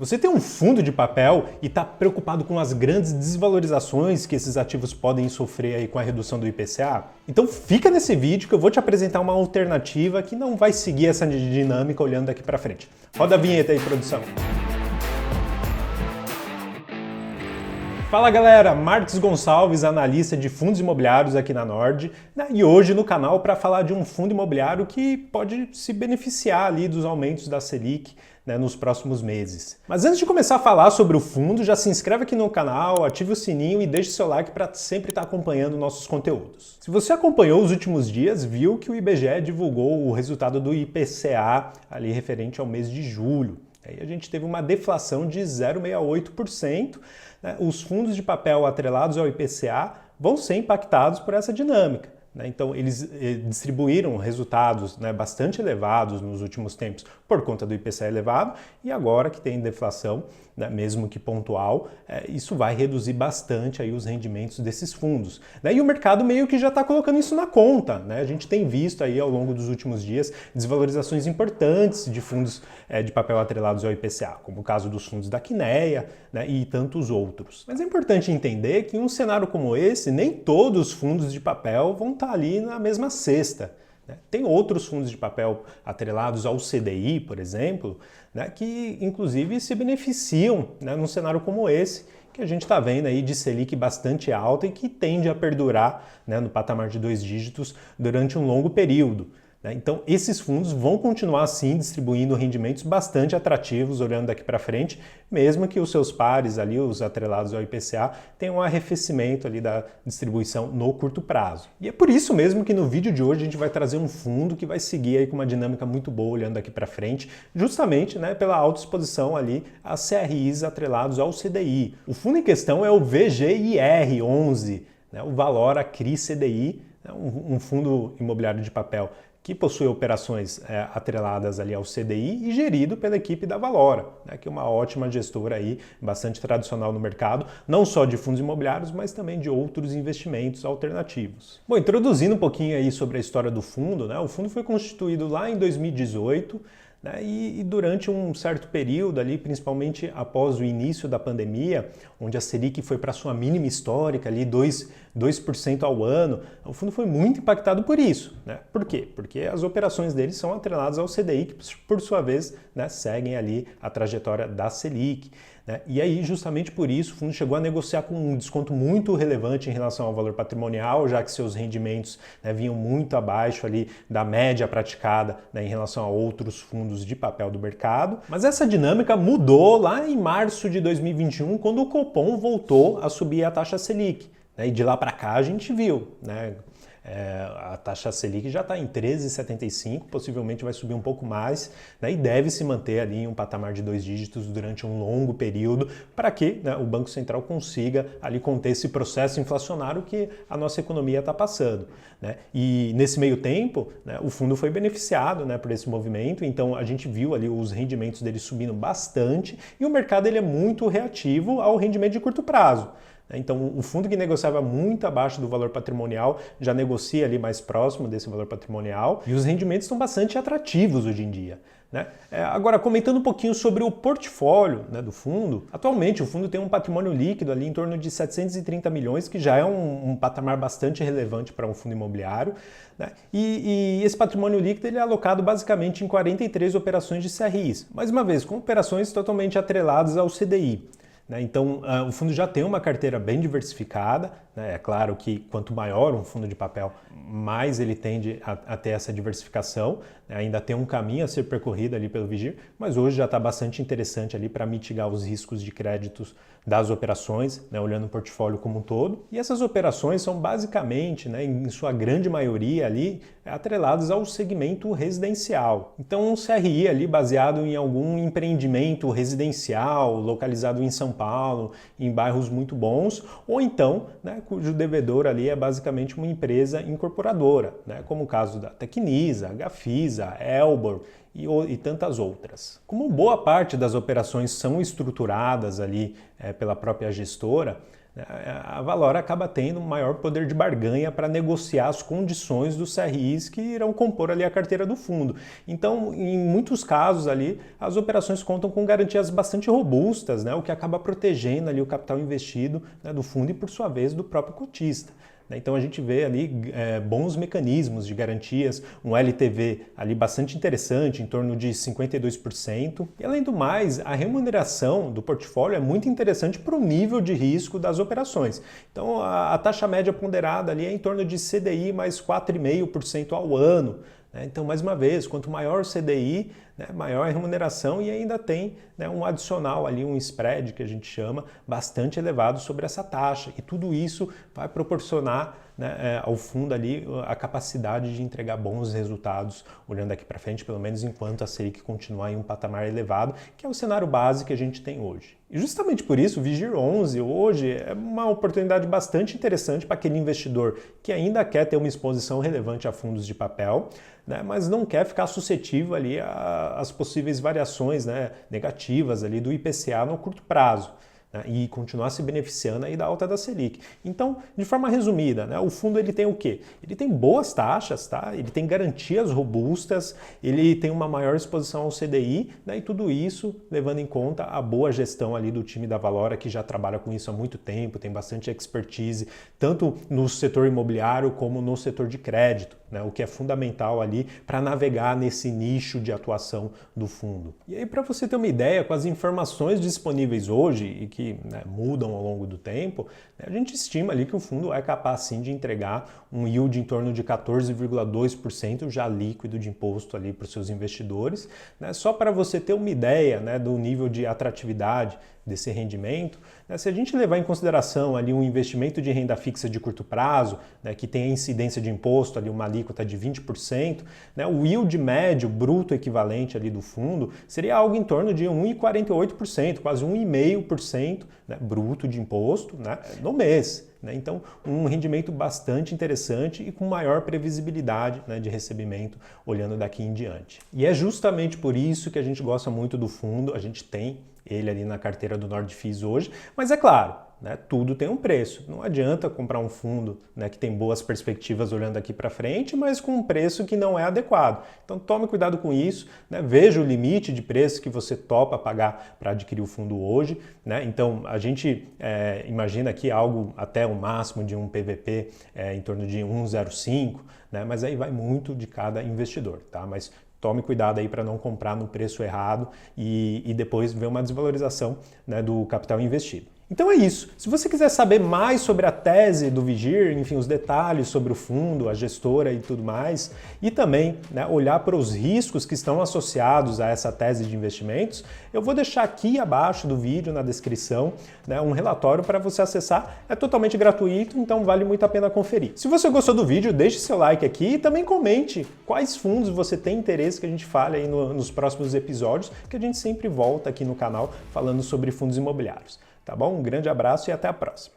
Você tem um fundo de papel e está preocupado com as grandes desvalorizações que esses ativos podem sofrer aí com a redução do IPCA? Então fica nesse vídeo que eu vou te apresentar uma alternativa que não vai seguir essa dinâmica olhando daqui para frente. Roda a vinheta aí, produção. Fala galera, Marques Gonçalves, analista de fundos imobiliários aqui na Nord, e hoje no canal para falar de um fundo imobiliário que pode se beneficiar ali dos aumentos da Selic, nos próximos meses. Mas antes de começar a falar sobre o fundo, já se inscreve aqui no canal, ative o sininho e deixe seu like para sempre estar acompanhando nossos conteúdos. Se você acompanhou os últimos dias, viu que o IBGE divulgou o resultado do IPCA ali referente ao mês de julho. Aí a gente teve uma deflação de 0,68%. Os fundos de papel atrelados ao IPCA vão ser impactados por essa dinâmica. Então, eles distribuíram resultados bastante elevados nos últimos tempos por conta do IPCA elevado e agora que tem deflação, mesmo que pontual, isso vai reduzir bastante aí os rendimentos desses fundos. E o mercado meio que já está colocando isso na conta. A gente tem visto aí ao longo dos últimos dias desvalorizações importantes de fundos de papel atrelados ao IPCA, como o caso dos fundos da Quineia e tantos outros. Mas é importante entender que em um cenário como esse, nem todos os fundos de papel vão estar ali na mesma cesta. Tem outros fundos de papel atrelados ao CDI, por exemplo, que inclusive se beneficiam num cenário como esse, que a gente está vendo aí de Selic bastante alta e que tende a perdurar no patamar de 2 dígitos durante um longo período. Então, esses fundos vão continuar, sim, distribuindo rendimentos bastante atrativos, olhando daqui para frente, mesmo que os seus pares ali, os atrelados ao IPCA, tenham um arrefecimento ali da distribuição no curto prazo. E é por isso mesmo que no vídeo de hoje a gente vai trazer um fundo que vai seguir aí com uma dinâmica muito boa, olhando daqui para frente, justamente pela alta exposição ali a CRIs atrelados ao CDI. O fundo em questão é o VGIR11, o Valora CRI CDI, um fundo imobiliário de papel que possui operações atreladas ali ao CDI e gerido pela equipe da Valora, que é uma ótima gestora aí, bastante tradicional no mercado, não só de fundos imobiliários, mas também de outros investimentos alternativos. Bom, introduzindo um pouquinho aí sobre a história do fundo, o fundo foi constituído lá em 2018, e durante um certo período ali, principalmente após o início da pandemia, onde a Selic foi para sua mínima histórica, ali 2% ao ano, o fundo foi muito impactado por isso. Por quê? Porque as operações deles são atreladas ao CDI, que por sua vez seguem ali a trajetória da Selic. E aí, justamente por isso, o fundo chegou a negociar com um desconto muito relevante em relação ao valor patrimonial, já que seus rendimentos vinham muito abaixo ali da média praticada em relação a outros fundos de papel do mercado. Mas essa dinâmica mudou lá em março de 2021, quando o Copom voltou a subir a taxa Selic. E de lá para cá a gente viu, a taxa Selic já está em 13,75, possivelmente vai subir um pouco mais, e deve se manter ali em um patamar de 2 dígitos durante um longo período para que o Banco Central consiga ali conter esse processo inflacionário que a nossa economia está passando. E nesse meio tempo, o fundo foi beneficiado por esse movimento, então a gente viu ali os rendimentos dele subindo bastante e o mercado ele é muito reativo ao rendimento de curto prazo. Então, o fundo que negociava muito abaixo do valor patrimonial já negocia ali mais próximo desse valor patrimonial e os rendimentos estão bastante atrativos hoje em dia. Agora, comentando um pouquinho sobre o portfólio do fundo, atualmente o fundo tem um patrimônio líquido ali em torno de 730 milhões, que já é um patamar bastante relevante para um fundo imobiliário. E esse patrimônio líquido ele é alocado basicamente em 43 operações de CRIs, mais uma vez, com operações totalmente atreladas ao CDI. Então, o fundo já tem uma carteira bem diversificada. É claro que quanto maior um fundo de papel, mais ele tende a ter essa diversificação. Ainda tem um caminho a ser percorrido ali pelo Vigir, mas hoje já está bastante interessante ali para mitigar os riscos de créditos das operações, olhando o portfólio como um todo. E essas operações são basicamente, em sua grande maioria ali, atreladas ao segmento residencial. Então, um CRI ali baseado em algum empreendimento residencial, localizado em São Paulo, em bairros muito bons, ou então, cujo devedor ali é basicamente uma empresa incorporadora, como o caso da Tecnisa, Gafisa, Elbor e tantas outras. Como boa parte das operações são estruturadas ali pela própria gestora, a Valora acaba tendo um maior poder de barganha para negociar as condições dos CRIs que irão compor ali a carteira do fundo. Então, em muitos casos ali, as operações contam com garantias bastante robustas, né, o que acaba protegendo ali o capital investido, né, do fundo e, por sua vez, do próprio cotista. Então a gente vê ali bons mecanismos de garantias, um LTV ali bastante interessante, em torno de 52%. E além do mais, a remuneração do portfólio é muito interessante para o nível de risco das operações. Então a taxa média ponderada ali é em torno de CDI mais 4,5% ao ano. Então, mais uma vez, quanto maior o CDI, né, maior a remuneração e ainda tem, né, um adicional ali, um spread que a gente chama, bastante elevado sobre essa taxa. E tudo isso vai proporcionar, né, ao fundo ali a capacidade de entregar bons resultados, olhando daqui para frente, pelo menos enquanto a Selic continuar em um patamar elevado, que é o cenário base que a gente tem hoje. E justamente por isso, o Vigir 11 hoje é uma oportunidade bastante interessante para aquele investidor que ainda quer ter uma exposição relevante a fundos de papel, né, mas não quer ficar suscetível ali às possíveis variações, né, negativas ali do IPCA no curto prazo. Né, e continuar se beneficiando aí da alta da Selic. Então, de forma resumida, né, o fundo ele tem o quê? Ele tem boas taxas, tá? Ele tem garantias robustas, ele tem uma maior exposição ao CDI, né, e tudo isso levando em conta a boa gestão ali do time da Valora, que já trabalha com isso há muito tempo, tem bastante expertise, tanto no setor imobiliário como no setor de crédito, né, o que é fundamental ali para navegar nesse nicho de atuação do fundo. E aí, para você ter uma ideia, com as informações disponíveis hoje e que, né, mudam ao longo do tempo, né, a gente estima ali que o fundo é capaz sim de entregar um yield em torno de 14,2% já líquido de imposto ali para os seus investidores. Né, só para você ter uma ideia, né, do nível de atratividade desse rendimento, né, se a gente levar em consideração ali um investimento de renda fixa de curto prazo, né, que tem a incidência de imposto ali uma alíquota de 20%, né, o yield médio bruto equivalente ali do fundo seria algo em torno de 1,48%, quase 1,5%, né, bruto de imposto, né, no mês. Então, um rendimento bastante interessante e com maior previsibilidade, né, de recebimento olhando daqui em diante. E é justamente por isso que a gente gosta muito do fundo, a gente tem ele ali na carteira do Nordfis hoje, mas é claro, né, tudo tem um preço. Não adianta comprar um fundo, né, que tem boas perspectivas olhando aqui para frente, mas com um preço que não é adequado. Então tome cuidado com isso, né, veja o limite de preço que você topa pagar para adquirir o fundo hoje. Né? Então a gente imagina aqui algo até o máximo de um PVP em torno de 1,05, né, mas aí vai muito de cada investidor, tá? Mas tome cuidado aí para não comprar no preço errado e depois ver uma desvalorização, né, do capital investido. Então é isso. Se você quiser saber mais sobre a tese do Vigir, enfim, os detalhes sobre o fundo, a gestora e tudo mais, e também, né, olhar para os riscos que estão associados a essa tese de investimentos, eu vou deixar aqui abaixo do vídeo, na descrição, né, um relatório para você acessar. É totalmente gratuito, então vale muito a pena conferir. Se você gostou do vídeo, deixe seu like aqui e também comente quais fundos você tem interesse que a gente fale aí nos próximos episódios, que a gente sempre volta aqui no canal falando sobre fundos imobiliários. Tá bom? Um grande abraço e até a próxima.